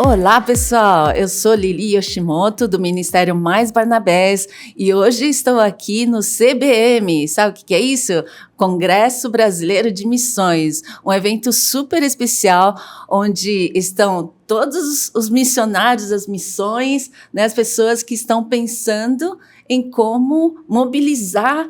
Olá, pessoal! Eu sou Lili Yoshimoto, do Ministério Mais Barnabés, e hoje estou aqui no CBM. Sabe o que é isso? Congresso Brasileiro de Missões, um evento super especial onde estão todos os missionários das missões, né, as pessoas que estão pensando em como mobilizar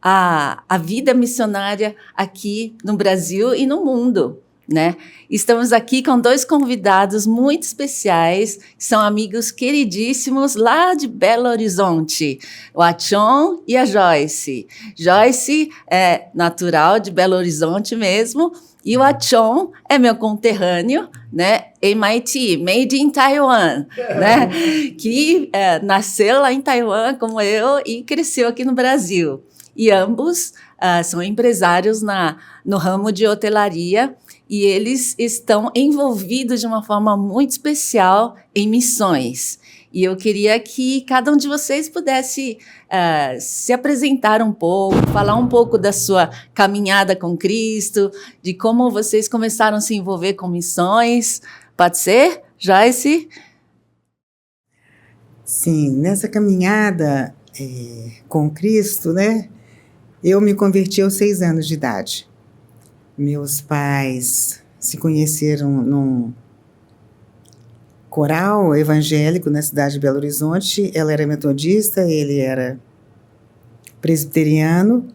a vida missionária aqui no Brasil e no mundo. Né? Estamos aqui com dois convidados muito especiais, que são amigos queridíssimos lá de Belo Horizonte, o Achon e a Joyce. Joyce é natural de Belo Horizonte mesmo, e o Achon é meu conterrâneo, né? MIT, Made in Taiwan, né? Que nasceu lá em Taiwan, como eu, e cresceu aqui no Brasil. E ambos são empresários no ramo de hotelaria, e eles estão envolvidos de uma forma muito especial em missões. E eu queria que cada um de vocês pudesse se apresentar um pouco, falar um pouco da sua caminhada com Cristo, de como vocês começaram a se envolver com missões. Pode ser, Joyce? Sim, nessa caminhada com Cristo, né? Eu me converti aos 6 anos de idade. Meus pais se conheceram num coral evangélico na cidade de Belo Horizonte. Ela era metodista, ele era presbiteriano.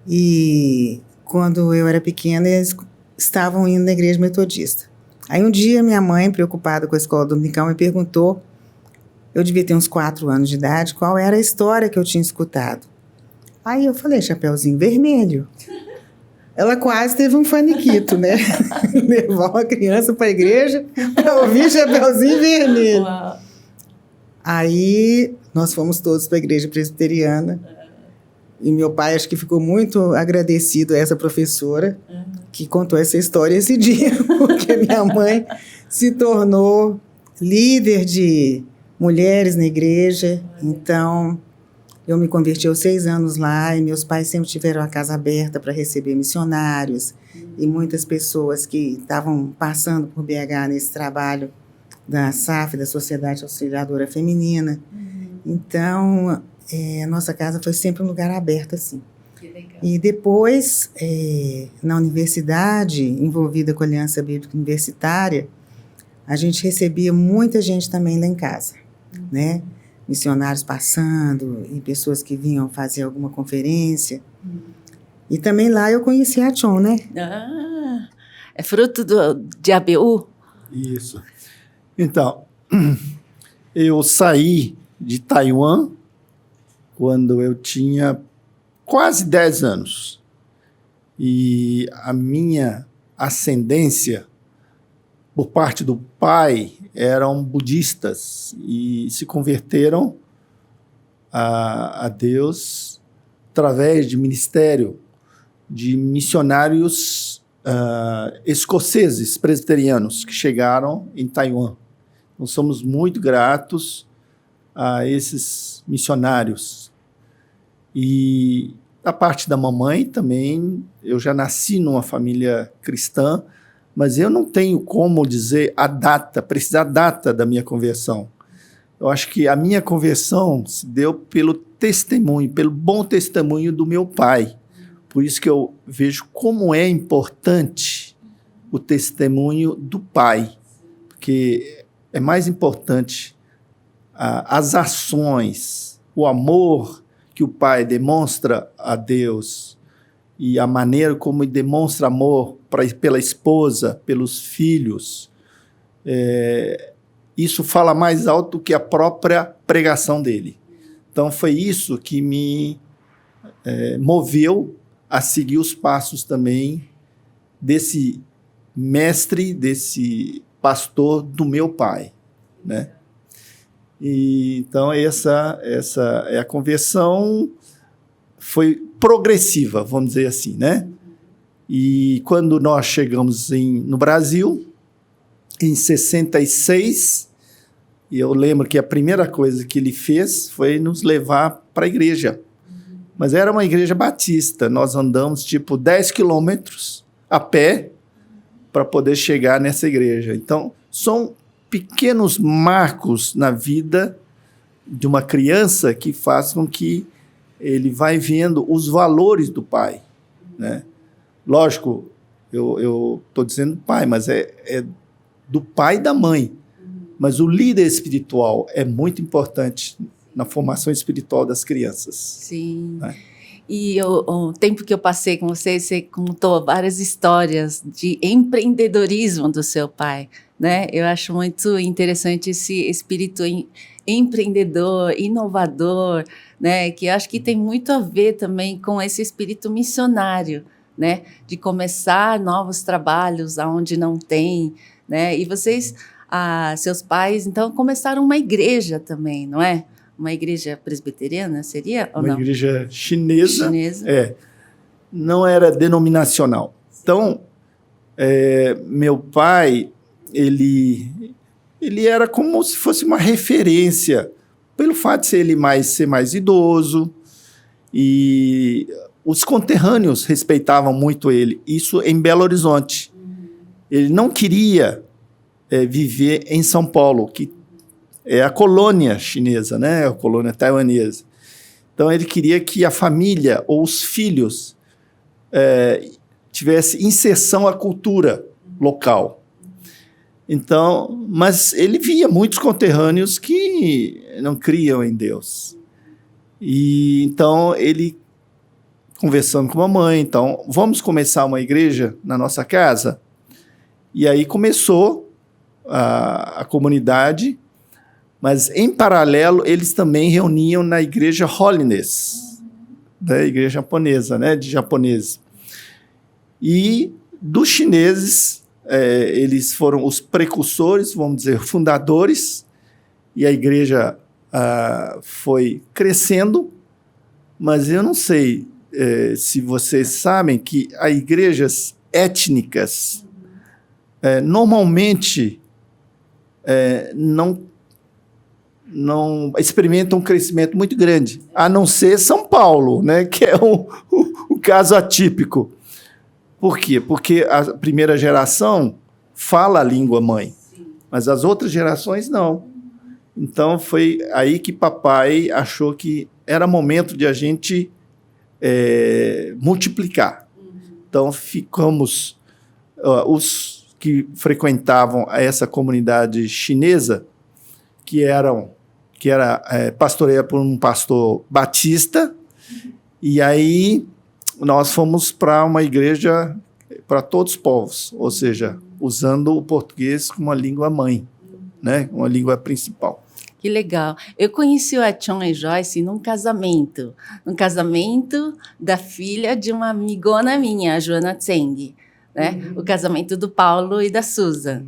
E quando eu era pequena, eles estavam indo na igreja metodista. Aí um dia minha mãe, preocupada com a escola dominical, me perguntou, eu devia ter uns 4 anos de idade, qual era a história que eu tinha escutado. Aí eu falei, Chapeuzinho Vermelho. Ela quase teve um faniquito, né? Levar uma criança para a igreja para ouvir Chapeuzinho Vermelho. Uau. Aí nós fomos todos para a igreja presbiteriana. E meu pai acho que ficou muito agradecido a essa professora que contou essa história esse dia, porque minha mãe se tornou líder de mulheres na igreja. Então, eu me converti aos 6 anos lá, e meus pais sempre tiveram a casa aberta para receber missionários e muitas pessoas que estavam passando por BH nesse trabalho da SAF, da Sociedade Auxiliadora Feminina. Então, a nossa casa foi sempre um lugar aberto assim. Que legal. E depois, na universidade, envolvida com a Aliança Bíblica Universitária, a gente recebia muita gente também lá em casa, né? Missionários passando e pessoas que vinham fazer alguma conferência. E também lá eu conheci a Achon, né? Ah, é fruto de ABU? Isso. Então, eu saí de Taiwan quando eu tinha quase 10 anos. E a minha ascendência, por parte do pai, eram budistas e se converteram a Deus através de ministério de missionários escoceses, presbiterianos, que chegaram em Taiwan. Então, somos muito gratos a esses missionários. E da parte da mamãe também, eu já nasci numa família cristã, mas eu não tenho como dizer a data, precisar data da minha conversão. Eu acho que a minha conversão se deu pelo testemunho, pelo bom testemunho do meu pai. Por isso que eu vejo como é importante o testemunho do pai, porque é mais importante as ações, o amor que o pai demonstra a Deus e a maneira como ele demonstra amor pela esposa, pelos filhos. Isso fala mais alto que a própria pregação dele. Então, foi isso que me moveu a seguir os passos também desse mestre, desse pastor do meu pai, né? E, então, essa é a conversão, foi progressiva, vamos dizer assim, né? E quando nós chegamos no Brasil, em 66, e eu lembro que a primeira coisa que ele fez foi nos levar para a igreja. Mas era uma igreja batista, nós andamos tipo 10 quilômetros a pé para poder chegar nessa igreja. Então, são pequenos marcos na vida de uma criança que faz com que ele vai vendo os valores do pai, né? Lógico, eu estou dizendo pai, mas é do pai e da mãe. Mas o líder espiritual é muito importante na formação espiritual das crianças. Sim. Né? E o tempo que eu passei com você contou várias histórias de empreendedorismo do seu pai, né? Eu acho muito interessante esse espírito empreendedor, inovador, né? Que eu acho que tem muito a ver também com esse espírito missionário, né? De começar novos trabalhos aonde não tem, né? E vocês, seus pais, então, começaram uma igreja também, não é? Uma igreja presbiteriana, seria ou uma não? igreja chinesa. Chinesa. Não era denominacional. Então, meu pai, ele era como se fosse uma referência, pelo fato de ser mais idoso, e os conterrâneos respeitavam muito ele, isso em Belo Horizonte. Ele não queria viver em São Paulo, que é a colônia chinesa, né? A colônia taiwanesa. Então, ele queria que a família ou os filhos tivesse inserção à cultura local. Então, mas ele via muitos conterrâneos que não criam em Deus. E então, ele, conversando com a mamãe, então, vamos começar uma igreja na nossa casa? E aí começou a comunidade, mas, em paralelo, eles também reuniam na igreja Holiness, da igreja japonesa, né, de japoneses. E dos chineses, eles foram os precursores, vamos dizer, fundadores, e a igreja foi crescendo, mas eu não sei se vocês sabem que as igrejas étnicas normalmente não experimentam um crescimento muito grande, a não ser São Paulo, né, que é o caso atípico. Por quê? Porque a primeira geração fala a língua mãe, mas as outras gerações não. Então, foi aí que papai achou que era momento de a gente multiplicar. Então, ficamos... os que frequentavam essa comunidade chinesa, que era pastoreada por um pastor batista, e aí nós fomos para uma igreja para todos os povos, ou seja, usando o português como uma língua mãe, né? Uma língua principal. Que legal. Eu conheci o Chong e Joyce num casamento da filha de uma amigona minha, a Joana Tseng, né? O casamento do Paulo e da Susan.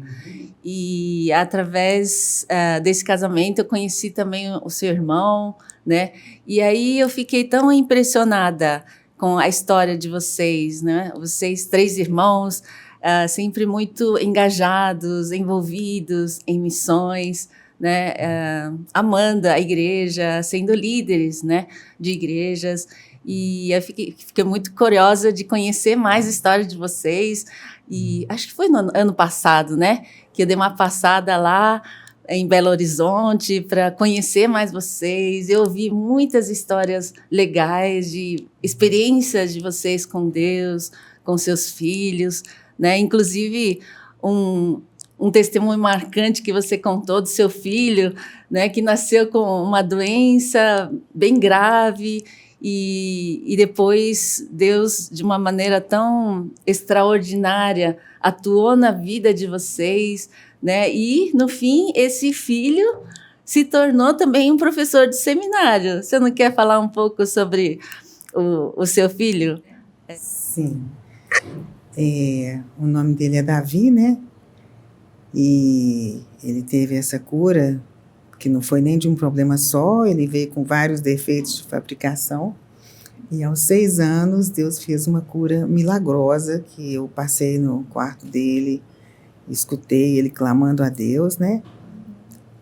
E através desse casamento eu conheci também o seu irmão, né? E aí eu fiquei tão impressionada com a história de vocês, né? Vocês 3 irmãos, sempre muito engajados, envolvidos em missões, né? Amando a igreja, sendo líderes, né? De igrejas. E eu fiquei muito curiosa de conhecer mais a história de vocês. E acho que foi no ano passado, né? Que eu dei uma passada lá em Belo Horizonte para conhecer mais vocês. Eu ouvi muitas histórias legais de experiências de vocês com Deus, com seus filhos, né? Inclusive um testemunho marcante que você contou do seu filho, né? Que nasceu com uma doença bem grave e depois Deus, de uma maneira tão extraordinária, atuou na vida de vocês, né? E, no fim, esse filho se tornou também um professor de seminário. Você não quer falar um pouco sobre o seu filho? Sim. O nome dele é Davi, né? E ele teve essa cura, que não foi nem de um problema só, ele veio com vários defeitos de fabricação. E aos 6 anos, Deus fez uma cura milagrosa, que eu passei no quarto dele, escutei ele clamando a Deus, né?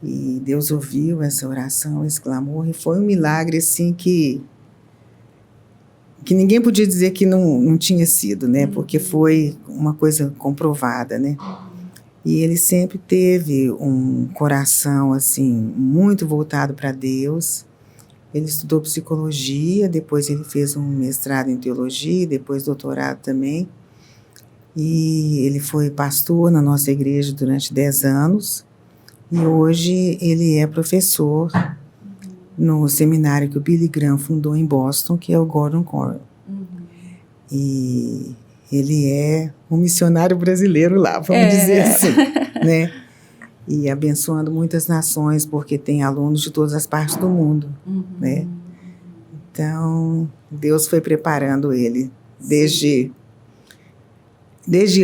E Deus ouviu essa oração, esse clamor, e foi um milagre, assim, que ninguém podia dizer que não tinha sido, né? Porque foi uma coisa comprovada, né? E ele sempre teve um coração assim muito voltado para Deus. Ele estudou psicologia, depois ele fez um mestrado em teologia, depois doutorado também. E ele foi pastor na nossa igreja durante 10 anos. E hoje ele é professor no seminário que o Billy Graham fundou em Boston, que é o Gordon Conwell. E ele é um missionário brasileiro lá, vamos dizer assim, né? E abençoando muitas nações, porque tem alunos de todas as partes do mundo, né? Então, Deus foi preparando ele desde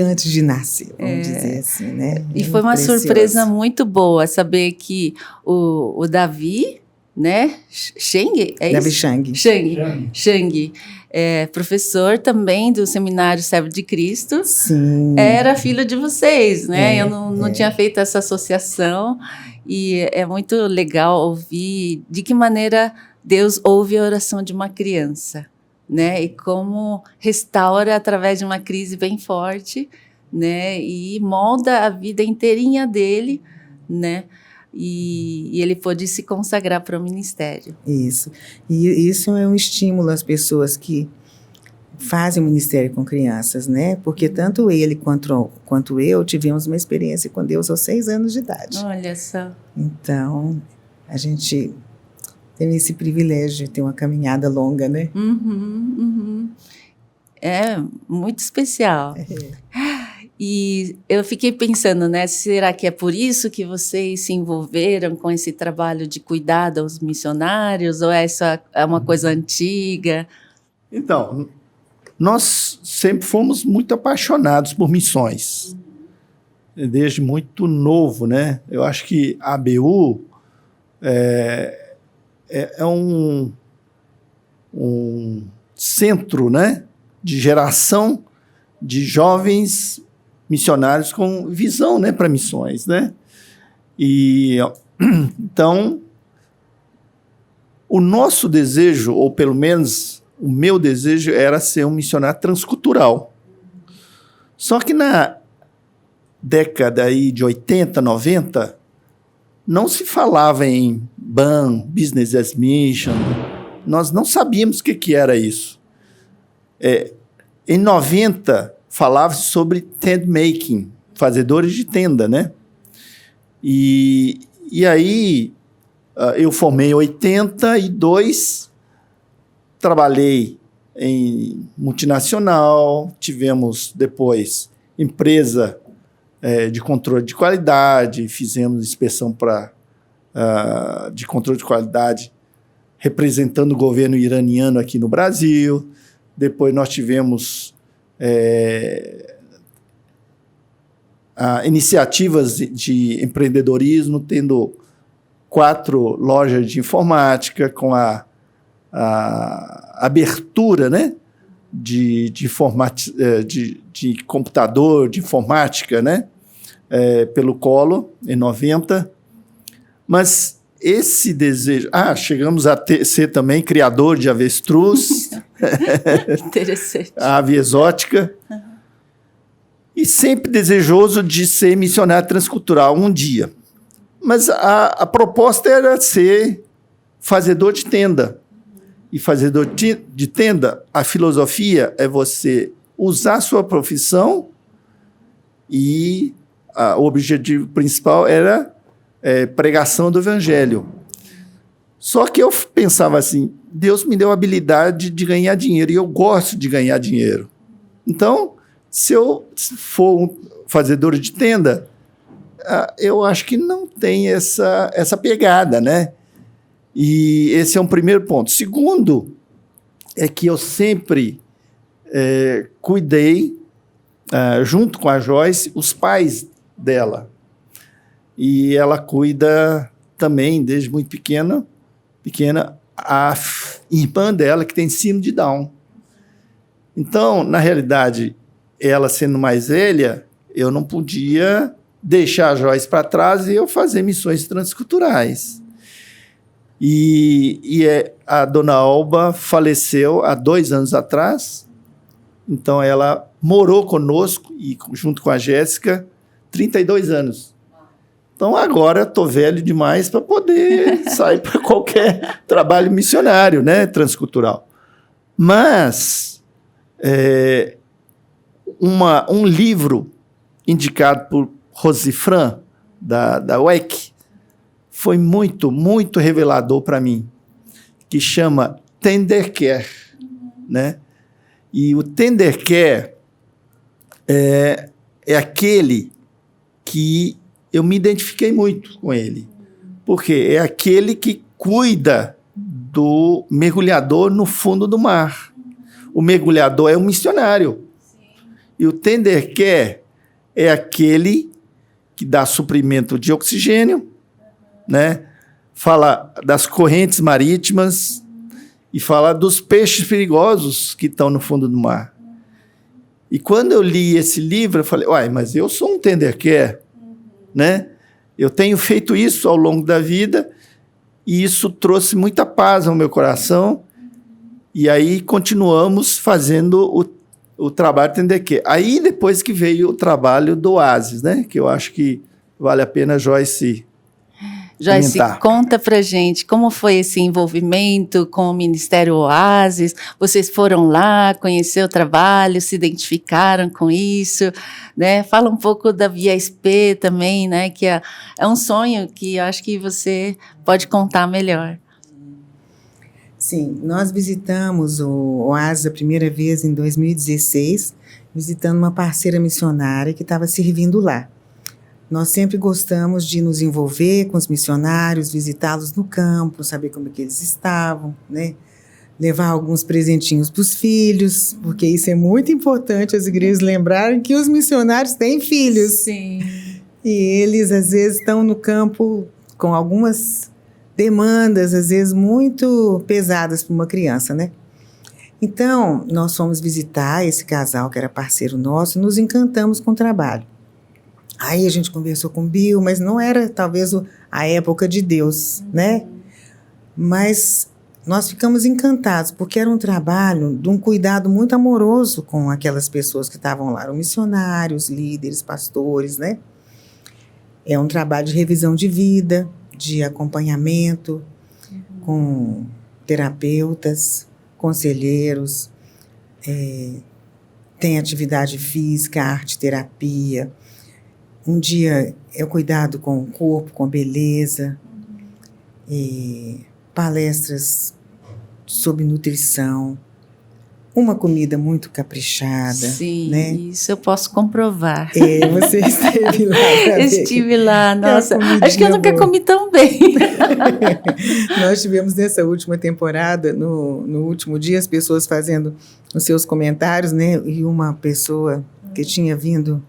antes de nascer, vamos dizer assim, né? E foi uma surpresa muito boa saber que o Davi, né? Sheng, é Davi isso? Sheng. Sheng, professor também do Seminário Servo de Cristo. Sim. Era filho de vocês, né? Eu não tinha feito essa associação e é muito legal ouvir de que maneira Deus ouve a oração de uma criança, né? E como restaura através de uma crise bem forte, né? E molda a vida inteirinha dele, né? E ele pôde se consagrar para o ministério. Isso. E isso é um estímulo às pessoas que fazem o ministério com crianças, né? Porque tanto ele quanto eu tivemos uma experiência com Deus aos 6 anos de idade. Olha só. Então, a gente tem esse privilégio de ter uma caminhada longa, né? É muito especial. E eu fiquei pensando, né? Será que é por isso que vocês se envolveram com esse trabalho de cuidado aos missionários? Ou essa é uma coisa antiga? Então, nós sempre fomos muito apaixonados por missões. Desde muito novo, né? Eu acho que a ABU é um centro, né, de geração de jovens missionários com visão, né, para missões, né? E então o nosso desejo, ou pelo menos o meu desejo, era ser um missionário transcultural. Só que na década aí de 80, 90, não se falava em BAM, Business as Mission. Nós não sabíamos o que era isso. Em 90, falava-se sobre tent making, fazedores de tenda, né? E aí, eu formei em 82, trabalhei em multinacional, tivemos depois empresa de controle de qualidade, fizemos inspeção de controle de qualidade representando o governo iraniano aqui no Brasil. Depois nós tivemos iniciativas de empreendedorismo, tendo 4 lojas de informática, com a abertura, né, de computador, de informática, né, pelo Collor, em 90. Mas esse desejo... chegamos a ser também criador de avestruz. Interessante. A ave exótica. E sempre desejoso de ser missionário transcultural um dia. Mas a proposta era ser fazedor de tenda. E fazedor de tenda, a filosofia é você usar a sua profissão e o objetivo principal era pregação do evangelho. Só que eu pensava assim, Deus me deu a habilidade de ganhar dinheiro e eu gosto de ganhar dinheiro. Então, se eu for um fazedor de tenda, eu acho que não tem essa pegada, né? E esse é um primeiro ponto. Segundo, é que eu sempre cuidei, junto com a Joyce, os pais dela. E ela cuida também, desde muito pequena, a irmã dela, que tem síndrome de Down. Então, na realidade, ela sendo mais velha, eu não podia deixar a Joyce para trás e eu fazer missões transculturais. E a dona Alba faleceu há 2 anos atrás, então ela morou conosco, e junto com a Jéssica, 32 anos. Então, agora estou velho demais para poder sair para qualquer trabalho missionário, né, transcultural. Mas, um livro indicado por Rosifran, da UEC, foi muito, muito revelador para mim, que chama Tender Care, né? E o Tender Care é aquele que eu me identifiquei muito com ele. Porque é aquele que cuida do mergulhador no fundo do mar. O mergulhador é um missionário. E o Tender Care é aquele que dá suprimento de oxigênio, né? Fala das correntes marítimas e fala dos peixes perigosos que estão no fundo do mar. E quando eu li esse livro, eu falei, uai, mas eu sou um Tender Care, né? Eu tenho feito isso ao longo da vida e isso trouxe muita paz ao meu coração. E aí continuamos fazendo o trabalho Tender Care. Aí depois que veio o trabalho do Oasis, né? Que eu acho que vale a pena Joyce comentar. Conta pra gente como foi esse envolvimento com o Ministério Oasis. Vocês foram lá, conhecer o trabalho, se identificaram com isso, né? Fala um pouco da VSP também, né? Que é um sonho que eu acho que você pode contar melhor. Sim, nós visitamos o Oasis a primeira vez em 2016, visitando uma parceira missionária que estava servindo lá. Nós sempre gostamos de nos envolver com os missionários, visitá-los no campo, saber como é que eles estavam, né? Levar alguns presentinhos para os filhos, porque isso é muito importante, as igrejas lembrarem que os missionários têm filhos. Sim. E eles, às vezes, estão no campo com algumas demandas, às vezes, muito pesadas para uma criança, né? Então, nós fomos visitar esse casal, que era parceiro nosso, e nos encantamos com o trabalho. Aí a gente conversou com o Bill, mas não era talvez a época de Deus, né? Mas nós ficamos encantados, porque era um trabalho de um cuidado muito amoroso com aquelas pessoas que estavam lá, eram missionários, líderes, pastores, né? É um trabalho de revisão de vida, de acompanhamento, com terapeutas, conselheiros, tem atividade física, arte, terapia. Um dia é o cuidado com o corpo, com a beleza, palestras sobre nutrição, uma comida muito caprichada. Sim, né? Isso eu posso comprovar. Você esteve lá. Estive lá, nossa, acho que eu nunca comi tão bem. Nós tivemos nessa última temporada, no último dia, as pessoas fazendo os seus comentários, né? E uma pessoa que tinha vindo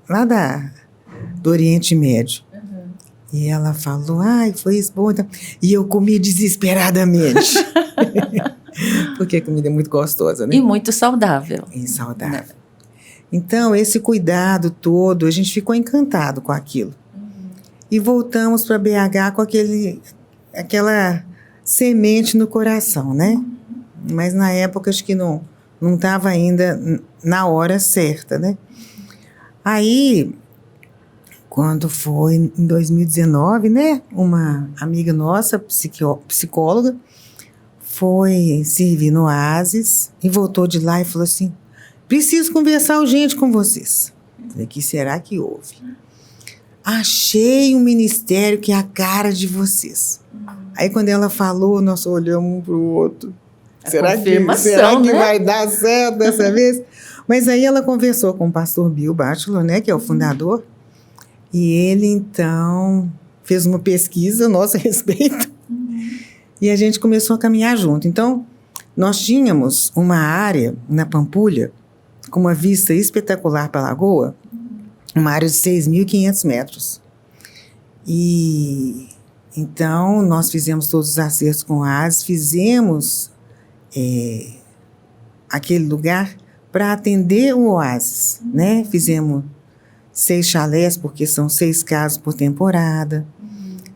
lá do Oriente Médio. E ela falou, foi isso bom. E eu comi desesperadamente. Porque a comida é muito gostosa, né? E muito saudável. E saudável. Né? Então, esse cuidado todo, a gente ficou encantado com aquilo. E voltamos para BH com aquela semente no coração, né? Mas na época, acho que não estava ainda na hora certa, né? Aí, quando foi em 2019, né? Uma amiga nossa, psicóloga, foi servir no Oasis e voltou de lá e falou assim, preciso conversar urgente com vocês. Falei, o que será que houve? Achei um ministério que é a cara de vocês. Aí, quando ela falou, nós olhamos um para o outro. Será que né? Vai dar certo dessa vez? Mas aí ela conversou com o pastor Bill Batchelor, né, que é o fundador, e ele, então, fez uma pesquisa a nosso respeito, e a gente começou a caminhar junto. Então, nós tínhamos uma área na Pampulha, com uma vista espetacular para a lagoa, uma área de 6.500 metros. E, então, nós fizemos todos os acertos com o Oasis, fizemos aquele lugar para atender o Oasis, né? Fizemos 6 chalés, porque são 6 casas por temporada.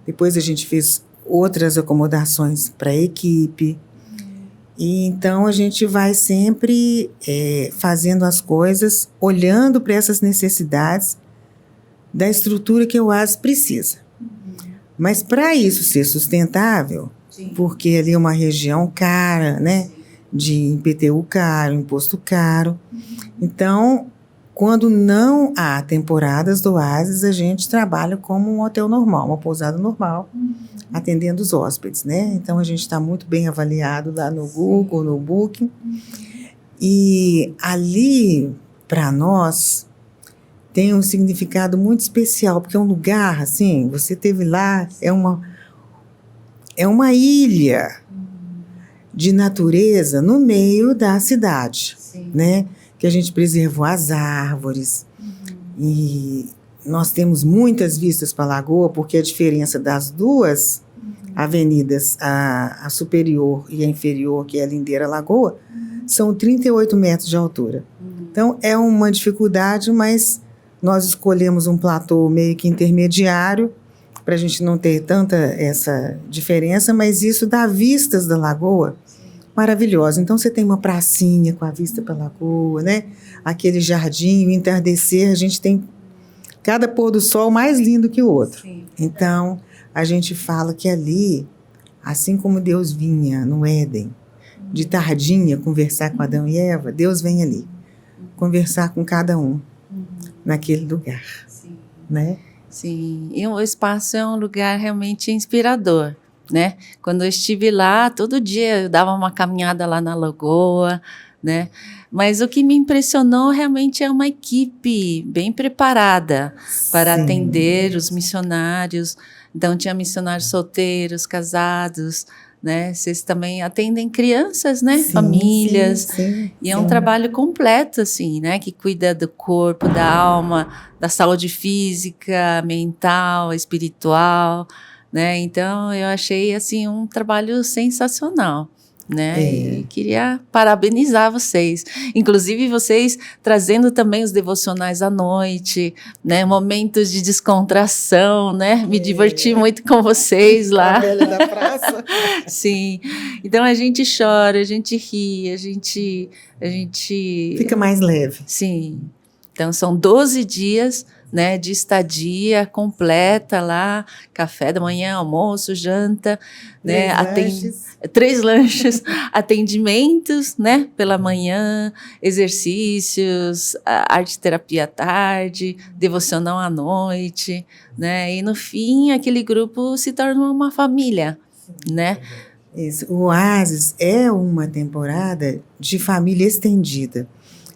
Depois a gente fez outras acomodações para a equipe. E então a gente vai sempre fazendo as coisas, olhando para essas necessidades da estrutura que o Oasis precisa. Mas para isso ser sustentável, porque ali é uma região cara, né? De IPTU caro, imposto caro. Então, quando não há temporadas do Oasis, a gente trabalha como um hotel normal, uma pousada normal, atendendo os hóspedes, né? Então, a gente está muito bem avaliado lá no Google, no Booking. E ali, para nós, tem um significado muito especial, porque é um lugar, assim, você esteve lá, é uma ilha de natureza no meio da cidade, né? Que a gente preservou as árvores. E nós temos muitas vistas para a lagoa, porque a diferença das duas avenidas, a superior e a inferior, que é a Lindeira Lagoa, são 38 metros de altura. Então, é uma dificuldade, mas nós escolhemos um platô meio que intermediário, para a gente não ter tanta essa diferença, mas isso dá vistas da lagoa maravilhosa. Então, você tem uma pracinha com a vista para a lagoa, né? Aquele jardim, o entardecer, a gente tem cada pôr do sol mais lindo que o outro. Então, a gente fala que ali, assim como Deus vinha no Éden, de tardinha, conversar com Adão e Eva, Deus vem ali, conversar com cada um, naquele lugar, né? Sim, e o espaço é um lugar realmente inspirador, né? Quando eu estive lá, todo dia eu dava uma caminhada lá na lagoa, né? Mas o que me impressionou realmente é uma equipe bem preparada para atender os missionários. Então, tinha missionários solteiros, casados, né? Vocês também atendem crianças, né? Famílias. E é um trabalho completo, assim, né? Que cuida do corpo, da alma, da saúde física, mental, espiritual, né? Então, eu achei, assim, um trabalho sensacional, né? E queria parabenizar vocês. Inclusive, vocês trazendo também os devocionais à noite, né? Momentos de descontração, né? Me diverti muito com vocês lá. A velha da praça. Sim. Então, a gente chora, a gente ri, a gente... Fica mais leve. Sim. Então, são 12 dias, né, de estadia completa lá, café da manhã, almoço, janta, né, 3 lanches, atendimentos, né, pela manhã, exercícios, arte-terapia à tarde, devocional à noite, né, e no fim aquele grupo se torna uma família, né. Isso. O Oasis é uma temporada de família estendida,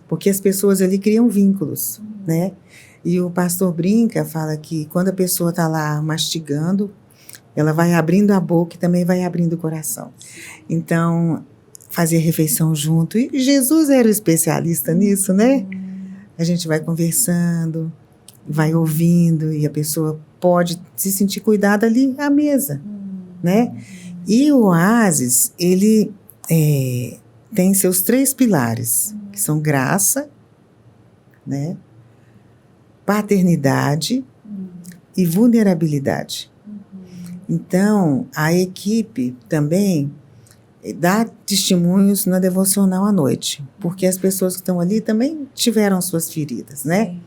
porque as pessoas ali criam vínculos, né? E o pastor brinca, fala que quando a pessoa está lá mastigando, ela vai abrindo a boca e também vai abrindo o coração. Então, fazer refeição junto. E Jesus era o especialista nisso, né? A gente vai conversando, vai ouvindo, e a pessoa pode se sentir cuidada ali à mesa, né? E o Oasis, ele tem seus 3 pilares, que são graça, né? Paternidade e vulnerabilidade. Então, a equipe também dá testemunhos na devocional à noite, porque as pessoas que estão ali também tiveram suas feridas, né?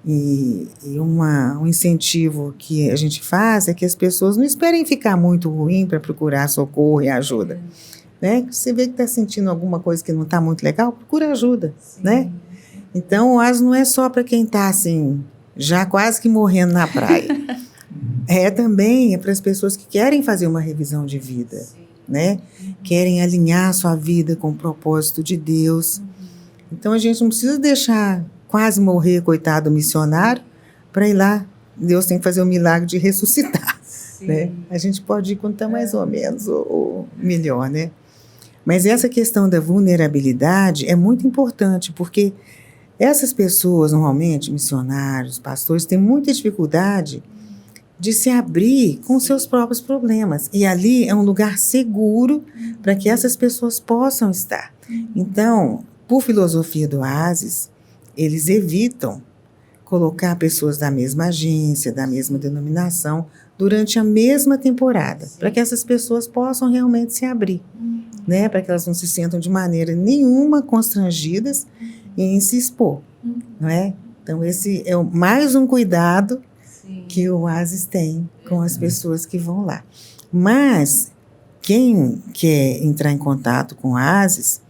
E um incentivo que a gente faz é que as pessoas não esperem ficar muito ruim para procurar socorro e ajuda, né? Você vê que está sentindo alguma coisa que não está muito legal, procura ajuda, né? Então, o Oasis não é só para quem está, assim, já quase que morrendo na praia. Também para as pessoas que querem fazer uma revisão de vida, né? Querem alinhar sua vida com o propósito de Deus. Então, a gente não precisa deixar quase morrer, coitado missionário, para ir lá. Deus tem que fazer o milagre de ressuscitar, né? A gente pode ir quando está mais ou menos, ou melhor, né? Mas essa questão da vulnerabilidade é muito importante, porque essas pessoas, normalmente, missionários, pastores, têm muita dificuldade de se abrir com seus próprios problemas. E ali é um lugar seguro para que essas pessoas possam estar. Então, por filosofia do Oasis, eles evitam colocar pessoas da mesma agência, da mesma denominação, durante a mesma temporada, para que essas pessoas possam realmente se abrir, né, para que elas não se sintam de maneira nenhuma constrangidas em se expor, não é? Então, esse é mais um cuidado que o Oasis tem com as pessoas que vão lá. Mas, quem quer entrar em contato com o Oasis,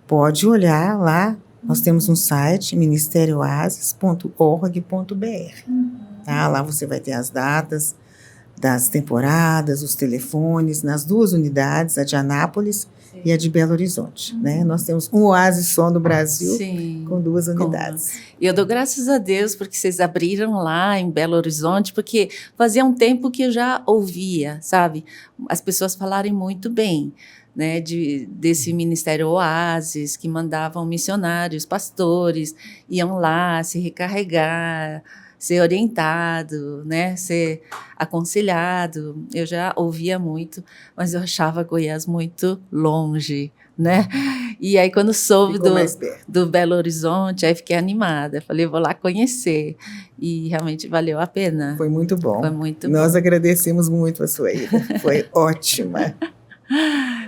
pode olhar lá, nós temos um site, ministerioasis.org.br. Tá? Lá você vai ter as datas das temporadas, os telefones, nas 2 unidades, a de Anápolis e a de Belo Horizonte. Né? Nós temos um Oasis só no Brasil, com 2 unidades. E eu dou graças a Deus porque vocês abriram lá em Belo Horizonte, porque fazia um tempo que eu já ouvia, sabe? As pessoas falarem muito bem, né, desse Ministério Oasis, que mandavam missionários, pastores, iam lá se recarregar, ser orientado, né, ser aconselhado. Eu já ouvia muito, mas eu achava Goiás muito longe, né? E aí, quando soube do Belo Horizonte, aí fiquei animada. Falei, vou lá conhecer. E realmente valeu a pena. Foi muito bom. Foi muito Nós bom. agradecemos muito a sua ida. Foi ótima.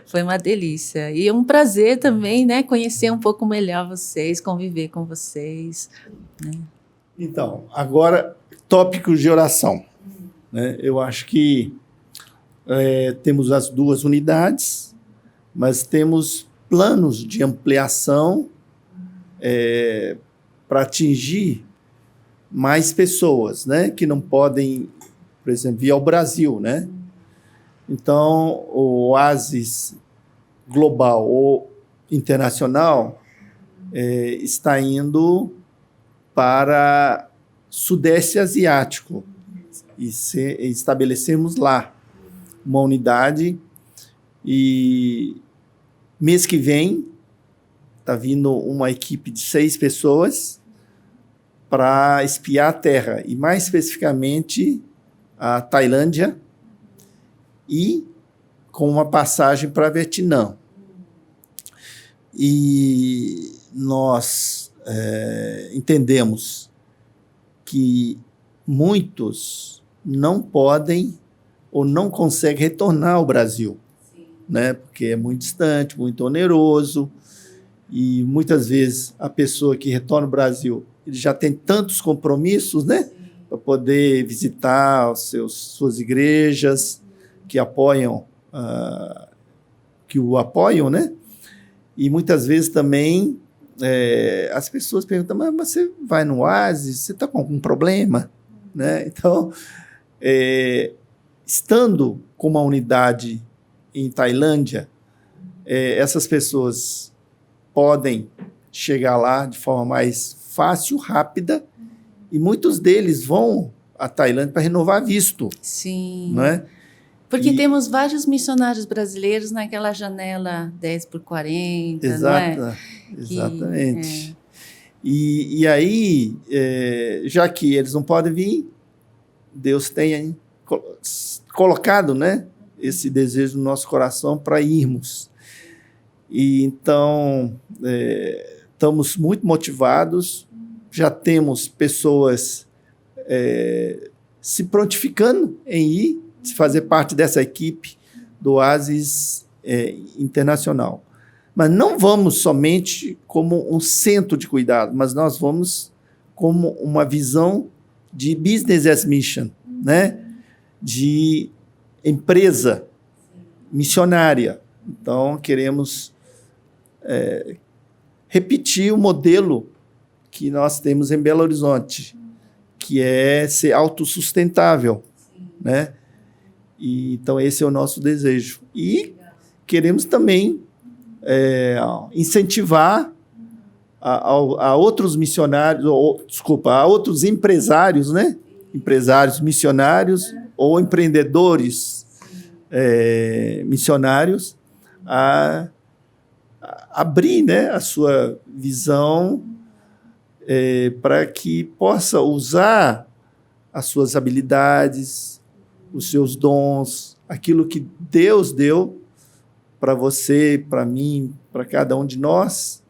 Foi uma delícia. E um prazer também, né? Conhecer um pouco melhor vocês, conviver com vocês, né? Então, agora, tópicos de oração. Né? Eu acho que temos as 2 unidades, mas temos planos de ampliação para atingir mais pessoas, né? Que não podem, por exemplo, ir ao Brasil, né? Então, o Oasis global ou internacional está indo para Sudeste Asiático e estabelecemos lá uma unidade. E mês que vem está vindo uma equipe de 6 pessoas para espiar a terra, e mais especificamente a Tailândia, e com uma passagem para Vietnã. E nós entendemos que muitos não podem ou não conseguem retornar ao Brasil, né? Porque é muito distante, muito oneroso, e muitas vezes a pessoa que retorna ao Brasil ele já tem tantos compromissos, né? Para poder visitar suas igrejas que apoiam, que o apoiam, né? E muitas vezes também as pessoas perguntam, mas você vai no Oasis, você está com algum problema? Né? Então, estando com uma unidade em Tailândia, essas pessoas podem chegar lá de forma mais fácil, rápida, e muitos deles vão à Tailândia para renovar visto. Sim. Né? Porque temos vários missionários brasileiros naquela janela 10x40, Exato, não é? Exatamente. E aí, já que eles não podem vir, Deus tem colocado, né, esse desejo no nosso coração para irmos. E então, estamos muito motivados, já temos pessoas se prontificando em ir, se fazer parte dessa equipe do Oasis Internacional. Mas não vamos somente como um centro de cuidado, mas nós vamos como uma visão de business as mission, né? De empresa missionária. Então, queremos repetir o modelo que nós temos em Belo Horizonte, que é ser autossustentável, né? E, então, esse é o nosso desejo. E queremos também incentivar a outros missionários, a outros empresários, né? Empresários missionários ou empreendedores missionários a abrir, né, a sua visão para que possa usar as suas habilidades, os seus dons, aquilo que Deus deu para você, para mim, para cada um de nós,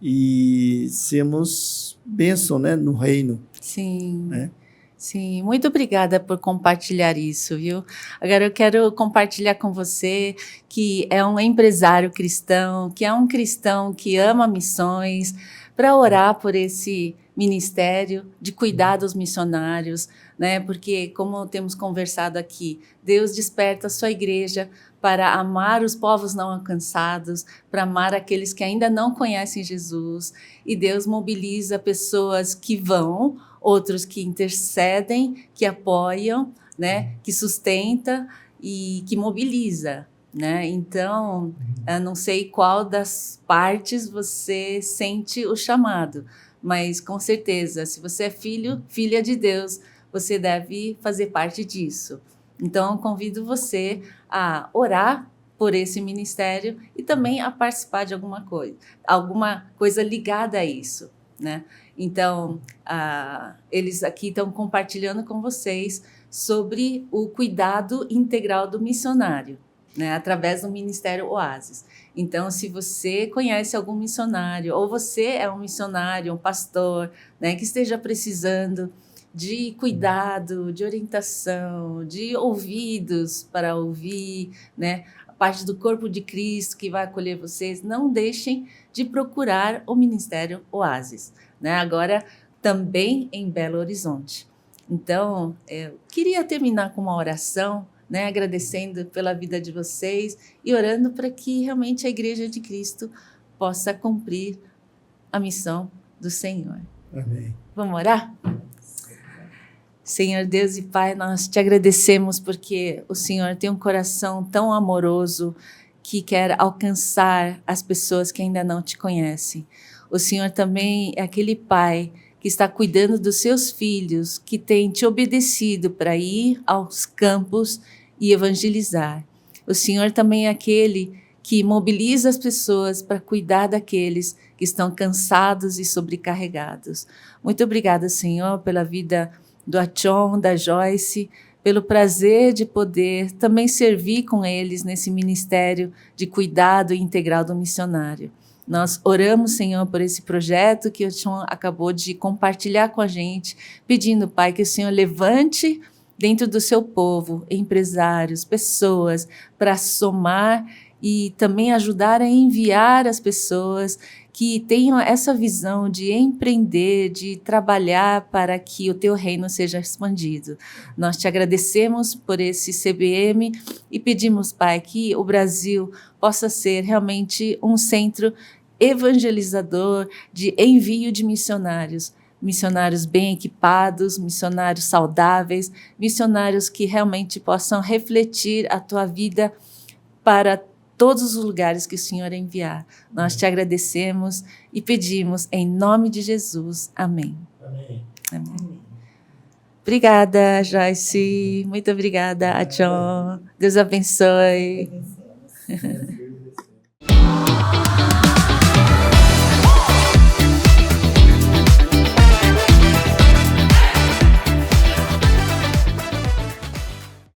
e sermos bênção, né, no reino. Sim. Né? Sim, muito obrigada por compartilhar isso, viu? Agora eu quero compartilhar com você que é um empresário cristão, que é um cristão que ama missões, para orar por esse ministério de cuidar dos missionários, né? Porque, como temos conversado aqui, Deus desperta a sua igreja para amar os povos não alcançados, para amar aqueles que ainda não conhecem Jesus, e Deus mobiliza pessoas que vão, outros que intercedem, que apoiam, né, que sustenta e que mobiliza, né? Então, eu não sei qual das partes você sente o chamado, mas com certeza, se você é filho, filha de Deus, você deve fazer parte disso. Então, convido você a orar por esse ministério e também a participar de alguma coisa ligada a isso, né? Então, eles aqui estão compartilhando com vocês sobre o cuidado integral do missionário, né, através do Ministério Oásis. Então, se você conhece algum missionário, ou você é um missionário, um pastor, né, que esteja precisando de cuidado, de orientação, de ouvidos para ouvir, né, a parte do corpo de Cristo que vai acolher vocês, não deixem de procurar o Ministério Oásis, né? Agora, também em Belo Horizonte. Então, eu queria terminar com uma oração, né, agradecendo pela vida de vocês e orando para que realmente a Igreja de Cristo possa cumprir a missão do Senhor. Amém. Vamos orar? Senhor Deus e Pai, nós te agradecemos porque o Senhor tem um coração tão amoroso que quer alcançar as pessoas que ainda não te conhecem. O Senhor também é aquele Pai que está cuidando dos seus filhos, que tem te obedecido para ir aos campos e evangelizar. O Senhor também é aquele que mobiliza as pessoas para cuidar daqueles que estão cansados e sobrecarregados. Muito obrigada, Senhor, pela vida do Achon, da Joyce, pelo prazer de poder também servir com eles nesse ministério de cuidado integral do missionário. Nós oramos, Senhor, por esse projeto que o Achon acabou de compartilhar com a gente, pedindo, Pai, que o Senhor levante dentro do seu povo empresários, pessoas, para somar e também ajudar a enviar as pessoas que tenham essa visão de empreender, de trabalhar para que o teu reino seja expandido. Nós te agradecemos por esse CBM e pedimos, Pai, que o Brasil possa ser realmente um centro evangelizador de envio de missionários, missionários bem equipados, missionários saudáveis, missionários que realmente possam refletir a tua vida para todos os lugares que o Senhor enviar. Nós te agradecemos e pedimos em nome de Jesus. Amém. Amém. Amém. Obrigada, Joyce. Muito obrigada, Achon. Deus abençoe.